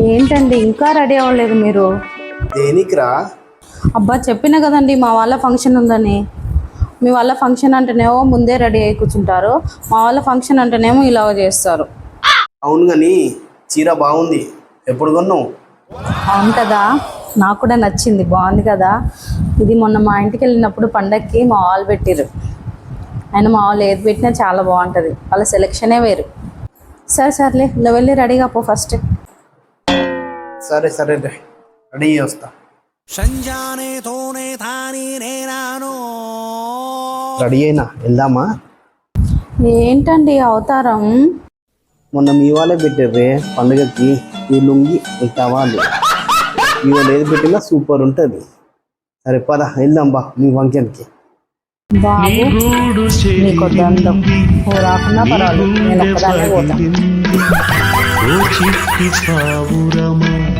ఏంటండి ఇంకా రెడీ అవ్వలేదు మీరు? దేనికిరా? అబ్బా చెప్పిన కదండి మా వాళ్ళ ఫంక్షన్ ఉందని. మీ వాళ్ళ ఫంక్షన్ అంటేనేమో ముందే రెడీ అయి కూర్చుంటారు, మా వాళ్ళ ఫంక్షన్ అంటేనేమో ఇలాగ చేస్తారు. అవును కానీ చీర బాగుంది, ఎప్పుడు కొన్నావు? అవును కదా, నాకు కూడా నచ్చింది, బాగుంది కదా. ఇది మొన్న మా ఇంటికి వెళ్ళినప్పుడు పండక్కి మా వాళ్ళు పెట్టిరు. అయినా మా వాళ్ళు ఏది పెట్టినా చాలా బాగుంటుంది, వాళ్ళ సెలెక్షనే వేరు. సర్లే నువ్వు వెళ్ళి రెడీగా పో ఫస్ట్. సరే సరే రెడీ వస్తా. రెడీ అయినా వెళ్దామా? ఏంటండి అవతారం? మొన్న మీ వాళ్ళే పెట్టారే పండుగకి ఈ లుంగి మీకు కావాలి. మీ వాళ్ళు ఏది పెట్టినా సూపర్ ఉంటుంది. సరే పద వెళ్దాం బా మీ ఫంక్షన్కి. బాబు నీకు దండం, ఓ రాకున్నా పర్వాలేదు, నేను ఒక్కదాన్నే పోతాను.